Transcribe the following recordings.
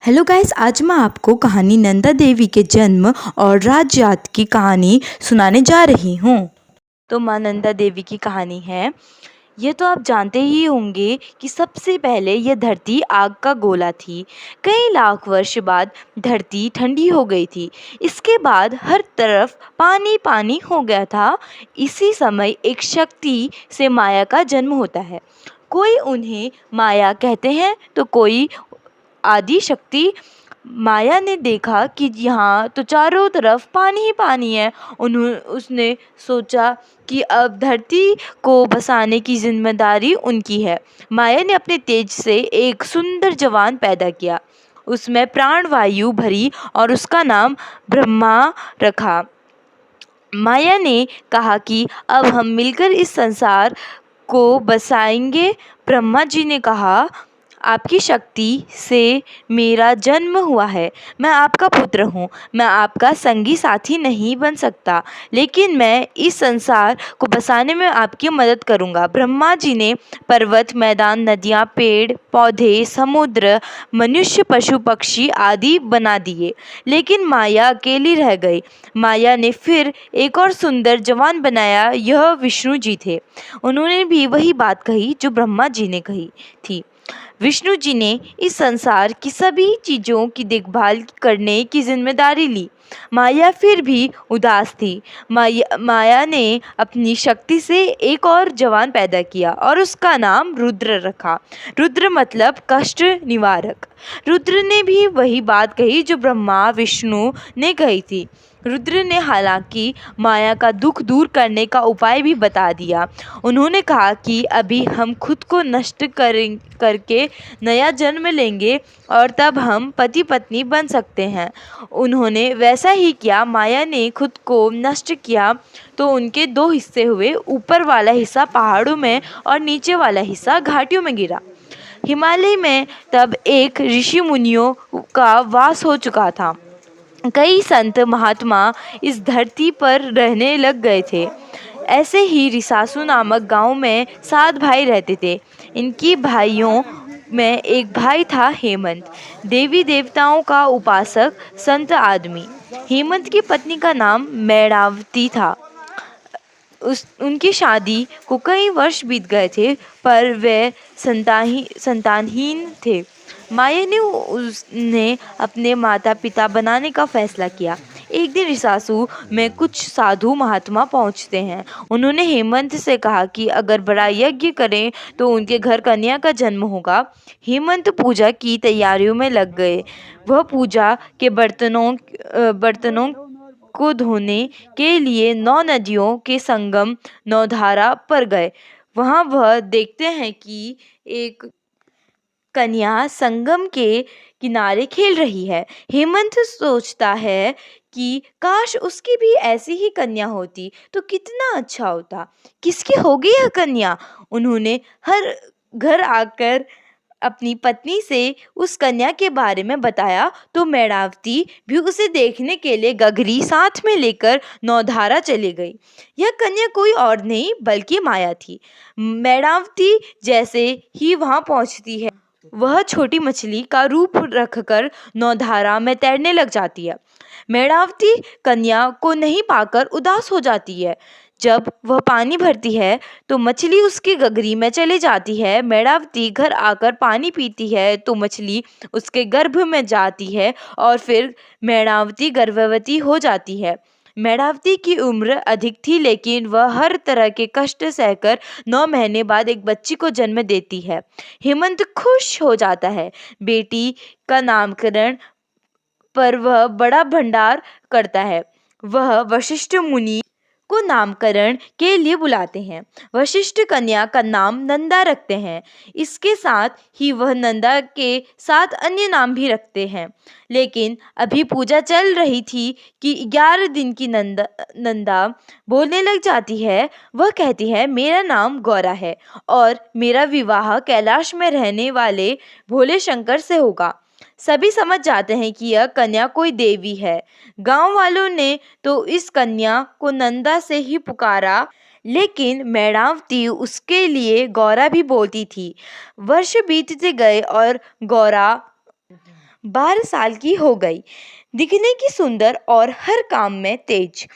Hello guys, आज मैं आपको कहानी नंदा देवी के जन्म और राजजात की कहानी सुनाने जा रही हूँ। तो माँ नंदा देवी की कहानी है। ये तो आप जानते ही होंगे कि सबसे पहले यह धरती आग का गोला थी। कई लाख वर्ष बाद धरती ठंडी हो गई थी। इसके बाद हर तरफ पानी पानी हो गया था। इसी समय एक शक्ति से माया का जन्म होता है। कोई उन्हें माया कहते हैं तो कोई आदि शक्ति। माया ने देखा कि यहाँ तो चारों तरफ पानी ही पानी है। उसने सोचा कि अब धरती को बसाने की जिम्मेदारी उनकी है। माया ने अपने तेज से एक सुंदर जवान पैदा किया। उसमें प्राणवायु भरी और उसका नाम ब्रह्मा रखा। माया ने कहा कि अब हम मिलकर इस संसार को बसाएंगे। ब्रह्मा जी ने कहा, आपकी शक्ति से मेरा जन्म हुआ है। मैं आपका पुत्र हूँ। मैं आपका संगी साथी नहीं बन सकता, लेकिन मैं इस संसार को बसाने में आपकी मदद करूँगा। ब्रह्मा जी ने पर्वत, मैदान, नदियाँ, पेड़ पौधे, समुद्र, मनुष्य, पशु पक्षी आदि बना दिए, लेकिन माया अकेली रह गई। माया ने फिर एक और सुंदर जवान बनाया। यह विष्णु जी थे। उन्होंने भी वही बात कही जो ब्रह्मा जी ने कही थी। विष्णु जी ने इस संसार की सभी चीज़ों की देखभाल करने की जिम्मेदारी ली। माया फिर भी उदास थी। माया ने अपनी शक्ति से एक और जवान पैदा किया और उसका नाम रुद्र रखा। रुद्र मतलब कष्ट निवारक। रुद्र ने भी वही बात कही जो ब्रह्मा विष्णु ने कही थी। रुद्र ने हालांकि माया का दुख दूर करने का उपाय भी बता दिया। उन्होंने कहा कि अभी हम खुद को नष्ट करके नया जन्म लेंगे और तब हम पति पत्नी बन सकते हैं। उन्होंने वैसा ही किया। माया ने खुद को नष्ट किया तो उनके दो हिस्से हुए। ऊपर वाला हिस्सा पहाड़ों में और नीचे वाला हिस्सा घाटियों में गिरा। हिमालय में तब एक ऋषि मुनियों का वास हो चुका था। कई संत महात्मा इस धरती पर रहने लग गए थे। ऐसे ही रिसासू नामक गांव में 7 भाई रहते थे। इनकी भाइयों में एक भाई था हेमंत, देवी देवताओं का उपासक संत आदमी। हेमंत की पत्नी का नाम मैणावती था। उनकी शादी को कई वर्ष बीत गए थे, पर वे संतानहीन थे। माया ने उसने अपने माता पिता बनाने का फैसला किया। एक दिन रिसासू में कुछ साधु महात्मा पहुंचते हैं। उन्होंने हेमंत से कहा कि अगर बड़ा यज्ञ करें तो उनके घर कन्या का जन्म होगा। हेमंत पूजा की तैयारियों में लग गए। वह पूजा के बर्तनों को धोने के लिए 9 नदियों के संगम नौधारा पर गए। वहां वह देखते हैं कि एक कन्या संगम के किनारे खेल रही है। हेमंत सोचता है कि काश उसकी भी ऐसी ही कन्या होती तो कितना अच्छा होता। किसकी होगी यह कन्या? उन्होंने हर घर आकर अपनी पत्नी से उस कन्या के बारे में बताया तो मैणावती भी उसे देखने के लिए गगरी साथ में लेकर नौधारा चली गई। यह कन्या कोई और नहीं बल्कि माया थी। मैणावती जैसे ही वहां पहुंचती है, वह छोटी मछली का रूप रखकर नौधारा में तैरने लग जाती है। मैणावती कन्या को नहीं पाकर उदास हो जाती है। जब वह पानी भरती है तो मछली उसकी गगरी में चली जाती है। मैणावती घर आकर पानी पीती है तो मछली उसके गर्भ में जाती है और फिर मैणावती गर्भवती हो जाती है। मैणावती की उम्र अधिक थी, लेकिन वह हर तरह के कष्ट सहकर 9 महीने बाद एक बच्ची को जन्म देती है। हेमंत खुश हो जाता है। बेटी का नामकरण पर वह बड़ा भंडार करता है। वह वशिष्ठ मुनि को नामकरण के लिए बुलाते हैं। वशिष्ठ कन्या का नाम नंदा रखते हैं। इसके साथ ही वह नंदा के 7 अन्य नाम भी रखते हैं। लेकिन अभी पूजा चल रही थी कि 11 दिन की नंदा बोलने लग जाती है। वह कहती है, मेरा नाम गौरा है और मेरा विवाह कैलाश में रहने वाले भोले शंकर से होगा। सभी समझ जाते हैं कि यह कन्या कोई देवी है। गांव वालों ने तो इस कन्या को नंदा से ही पुकारा, लेकिन मैणावती उसके लिए गौरा भी बोलती थी। वर्ष बीतते गए और गौरा 12 साल की हो गई, दिखने की सुंदर और हर काम में तेज।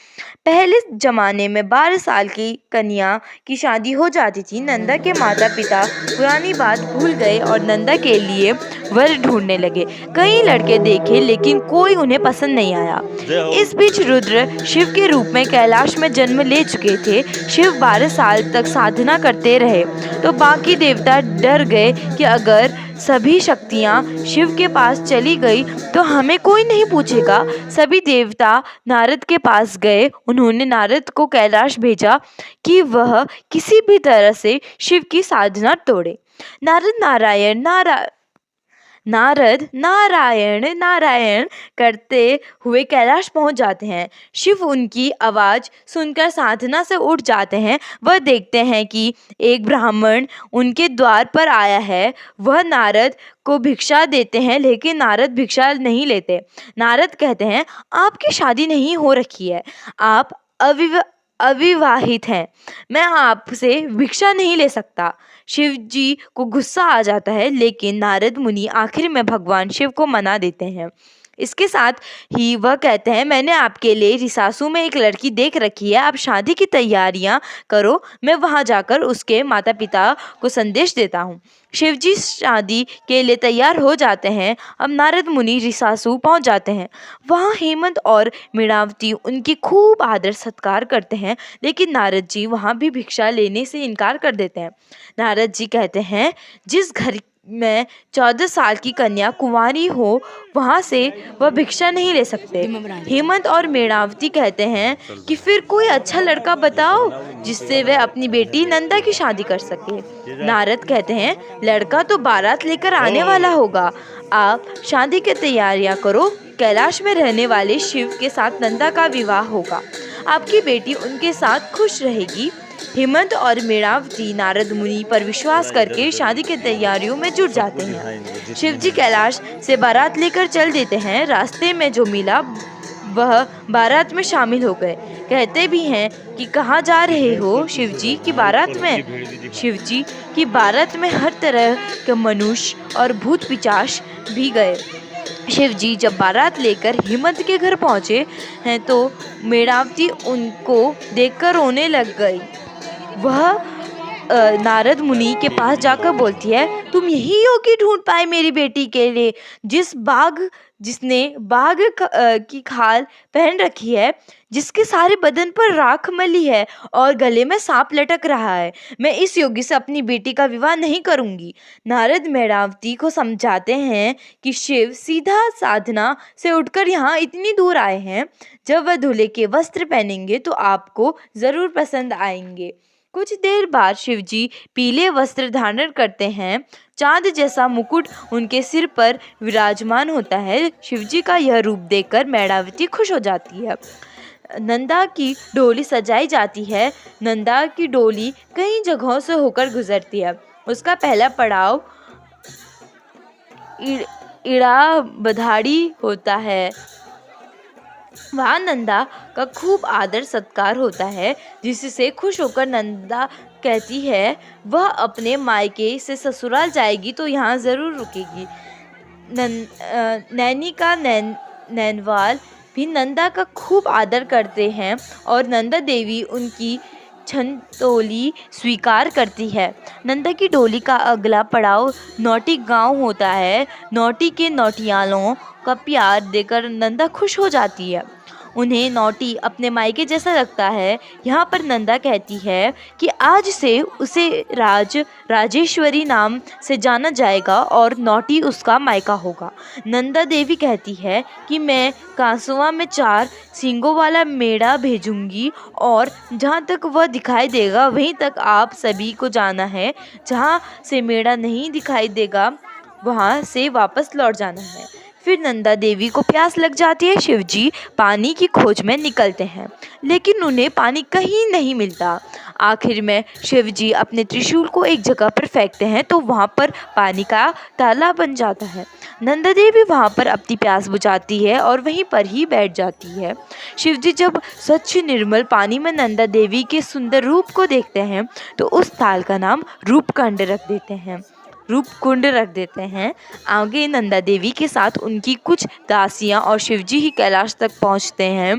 पहले जमाने में 12 साल की कन्या की शादी हो जाती थी। नंदा के माता पिता पुरानी बात भूल गए और नंदा के लिए वर ढूंढने लगे। कई लड़के देखे लेकिन कोई उन्हें पसंद नहीं आया। इस बीच रुद्र शिव के रूप में कैलाश में जन्म ले चुके थे। शिव 12 साल तक साधना करते रहे तो बाकी देवता डर गए कि अगर सभी शक्तियाँ शिव के पास चली गई तो हमें कोई नहीं पूछेगा। सभी देवता नारद के पास गए। उन्होंने नारद को कैलाश भेजा कि वह किसी भी तरह से शिव की साधना तोड़े। नारद नारायण नारायण करते हुए कैलाश पहुंच जाते हैं। शिव उनकी आवाज़ सुनकर साधना से उठ जाते हैं। वह देखते हैं कि एक ब्राह्मण उनके द्वार पर आया है। वह नारद को भिक्षा देते हैं लेकिन नारद भिक्षा नहीं लेते। नारद कहते हैं, आपकी शादी नहीं हो रखी है, आप अविवाहित हैं, मैं आपसे भिक्षा नहीं ले सकता। शिव जी को गुस्सा आ जाता है लेकिन नारद मुनि आखिर में भगवान शिव को मना देते हैं। इसके साथ ही वह कहते हैं, मैंने आपके लिए रिसासू में एक लड़की देख रखी है, आप शादी की तैयारियां करो, मैं वहां जाकर उसके माता पिता को संदेश देता हूँ। शिव जी शादी के लिए तैयार हो जाते हैं। अब नारद मुनि रिसासू पहुंच जाते हैं। वहाँ हेमंत और मीणावती उनकी खूब आदर सत्कार करते हैं लेकिन नारद जी वहाँ भी भिक्षा लेने से इनकार कर देते हैं। नारद जी कहते हैं, जिस घर में 14 साल की कन्या कुंवारी हो वहाँ से वह भिक्षा नहीं ले सकते। हेमंत और मेणावती कहते हैं कि फिर कोई अच्छा लड़का बताओ जिससे वह अपनी बेटी नंदा की शादी कर सके। नारद कहते हैं, लड़का तो बारात लेकर आने वाला होगा, आप शादी की तैयारियां करो, कैलाश में रहने वाले शिव के साथ नंदा का विवाह होगा, आपकी बेटी उनके साथ खुश रहेगी। हेमंत और मेणावती नारद मुनि पर विश्वास करके शादी की तैयारियों में जुट जाते हैं। शिव जी कैलाश से बारात लेकर चल देते हैं। रास्ते में जो मिला वह बारात में शामिल हो गए। कहते भी हैं कि कहाँ जा रहे हो शिव जी की बारात में। शिव जी की बारात में हर तरह के मनुष्य और भूत पिशाच भी गए। शिव जी जब बारात लेकर हेमंत के घर पहुँचे हैं तो मेणावती उनको देखकर रोने लग गई। वह नारद मुनि के पास जाकर बोलती है, तुम यही योगी ढूंढ पाए मेरी बेटी के लिए जिसने बाघ की खाल पहन रखी है, जिसके सारे बदन पर राख मली है और गले में सांप लटक रहा है। मैं इस योगी से अपनी बेटी का विवाह नहीं करूंगी। नारद मेणावती को समझाते हैं कि शिव सीधा साधना से उठकर यहाँ इतनी दूर आए हैं। जब वह दूल्हे के वस्त्र पहनेंगे तो आपको जरूर पसंद आएंगे। कुछ देर बाद शिवजी पीले वस्त्र धारण करते हैं। चांद जैसा मुकुट उनके सिर पर विराजमान होता है। शिवजी का यह रूप देखकर मेणावती खुश हो जाती है। नंदा की डोली सजाई जाती है। नंदा की डोली कई जगहों से होकर गुजरती है। उसका पहला पड़ाव इड़ा बधाड़ी होता है। वहाँ नंदा का खूब आदर सत्कार होता है, जिससे खुश होकर नंदा कहती है वह अपने मायके से ससुराल जाएगी तो यहाँ ज़रूर रुकेगी। नैनी का नैनवाल भी नंदा का खूब आदर करते हैं और नंदा देवी उनकी छंतोली स्वीकार करती है। नंदा की डोली का अगला पड़ाव नौटी गांव होता है। नौटी के नौटियालों का प्यार देकर नंदा खुश हो जाती है। उन्हें नौटी अपने मायके जैसा लगता है। यहाँ पर नंदा कहती है कि आज से उसे राजेश्वरी नाम से जाना जाएगा और नौटी उसका मायका होगा। नंदा देवी कहती है कि मैं कांसुआ में 4 सींगों वाला मेढ़ा भेजूंगी और जहाँ तक वह दिखाई देगा वहीं तक आप सभी को जाना है। जहाँ से मेढ़ा नहीं दिखाई देगा वहाँ से वापस लौट जाना है। फिर नंदा देवी को प्यास लग जाती है। शिवजी पानी की खोज में निकलते हैं लेकिन उन्हें पानी कहीं नहीं मिलता। आखिर में शिवजी अपने त्रिशूल को एक जगह पर फेंकते हैं तो वहाँ पर पानी का तालाब बन जाता है। नंदा देवी वहाँ पर अपनी प्यास बुझाती है और वहीं पर ही बैठ जाती है। शिवजी जब स्वच्छ निर्मल पानी में नंदा देवी के सुंदर रूप को देखते हैं तो उस ताल का नाम रूपकुंड रख देते हैं। रूप कुंड रख देते हैं। आगे नंदा देवी के साथ उनकी कुछ दासियां और शिवजी ही कैलाश तक पहुंचते हैं।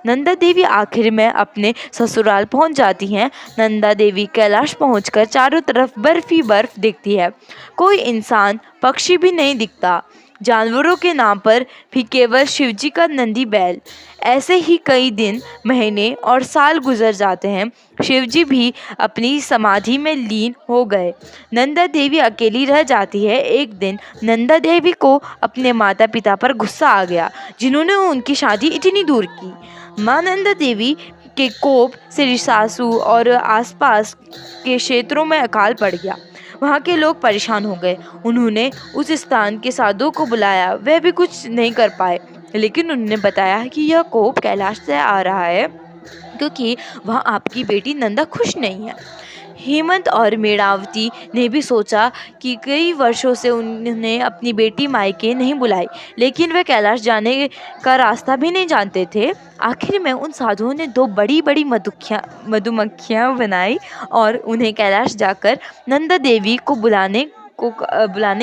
नंदा देवी आखिर में अपने ससुराल पहुंच जाती हैं। नंदा देवी कैलाश पहुंचकर चारों तरफ बर्फ ही बर्फ दिखती है। कोई इंसान पक्षी भी नहीं दिखता। जानवरों के नाम पर भी केवल शिवजी का नंदी बैल। ऐसे ही कई दिन, महीने और साल गुजर जाते हैं। शिवजी भी अपनी समाधि में लीन हो गए। नंदा देवी अकेली रह जाती है। एक दिन नंदा देवी को अपने माता पिता पर गुस्सा आ गया, जिन्होंने उनकी शादी इतनी दूर की। माँ नंदा देवी के कोप से सासू और आसपास के क्षेत्रों में अकाल पड़ गया। वहाँ के लोग परेशान हो गए। उन्होंने उस स्थान के साधुओं को बुलाया। वे भी कुछ नहीं कर पाए, लेकिन उन्होंने बताया कि यह कोप कैलाश से आ रहा है, क्योंकि वहाँ आपकी बेटी नंदा खुश नहीं है। हेमंत और मेणावती ने भी सोचा कि कई वर्षों से उन्होंने अपनी बेटी मायके नहीं बुलाई, लेकिन वे कैलाश जाने का रास्ता भी नहीं जानते थे। आखिर में उन साधुओं ने 2 बड़ी बड़ी मधुमक्खियाँ बनाई और उन्हें कैलाश जाकर नंदा देवी को बुलाने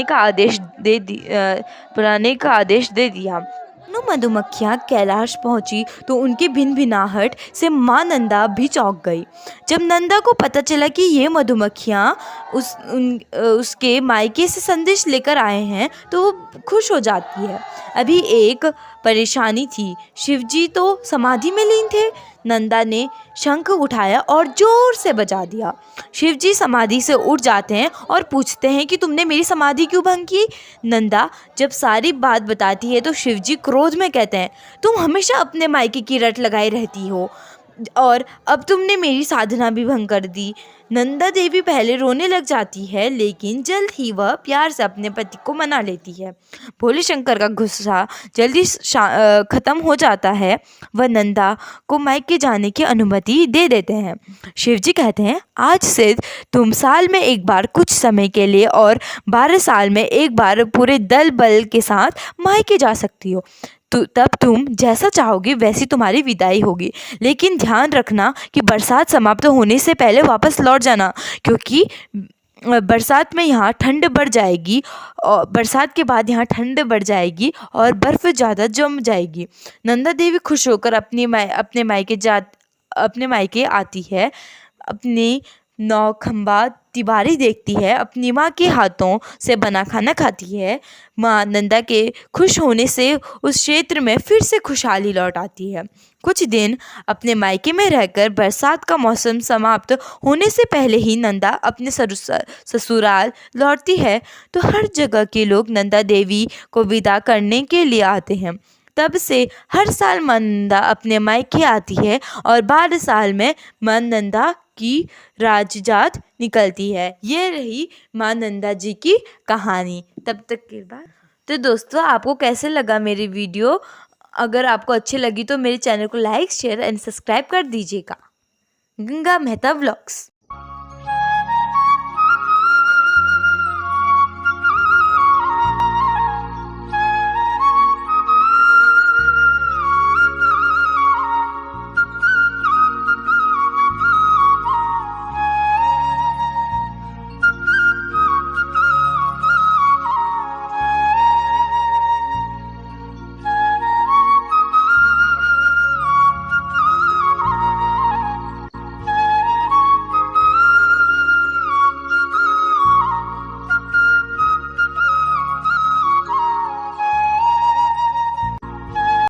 का आदेश दे दिया। दोनों मधुमक्खियाँ कैलाश पहुंची तो उनकी भिनभिनाहट से माँ नंदा भी चौंक गई। जब नंदा को पता चला कि ये मधुमक्खियाँ उसके मायके से संदेश लेकर आए हैं, तो वो खुश हो जाती है। अभी एक परेशानी थी, शिवजी तो समाधि में लीन थे। नंदा ने शंख उठाया और जोर से बजा दिया। शिवजी समाधि से उठ जाते हैं और पूछते हैं कि तुमने मेरी समाधि क्यों भंग की। नंदा जब सारी बात बताती है तो शिवजी क्रोध में कहते हैं, तुम हमेशा अपने मायके की रट लगाई रहती हो और अब तुमने मेरी साधना भी भंग कर दी। नंदा देवी पहले रोने लग जाती है, लेकिन जल्द ही वह प्यार से अपने पति को मना लेती है। भोले शंकर का गुस्सा जल्दी खत्म हो जाता है। वह नंदा को मायके जाने की अनुमति दे देते हैं। शिवजी कहते हैं, आज से तुम साल में एक बार कुछ समय के लिए और 12 साल में एक बार पूरे दल बल के साथ मायके जा सकती हो। तो तब तुम जैसा चाहोगे वैसी तुम्हारी विदाई होगी, लेकिन ध्यान रखना कि बरसात समाप्त होने से पहले वापस लौट जाना, क्योंकि बरसात में यहाँ ठंड बढ़ जाएगी और बरसात के बाद यहाँ ठंड बढ़ जाएगी और बर्फ़ ज़्यादा जम जाएगी। नंदा देवी खुश होकर अपने मायके आती है। अपनी नौखंबा तिवारी देखती है, अपनी माँ के हाथों से बना खाना खाती है। माँ नंदा के खुश होने से उस क्षेत्र में फिर से खुशहाली लौट आती है। कुछ दिन अपने मायके में रहकर बरसात का मौसम समाप्त होने से पहले ही नंदा अपने ससुराल लौटती है, तो हर जगह के लोग नंदा देवी को विदा करने के लिए आते हैं। तब से हर साल माँ नंदा अपने मायके आती है और 12 साल में माँ नंदा की राजजात निकलती है। ये रही माँ नंदा जी की कहानी। तब तक के बाद तो दोस्तों, आपको कैसे लगा मेरी वीडियो? अगर आपको अच्छी लगी तो मेरे चैनल को लाइक, शेयर एंड सब्सक्राइब कर दीजिएगा। गंगा मेहता व्लॉग्स।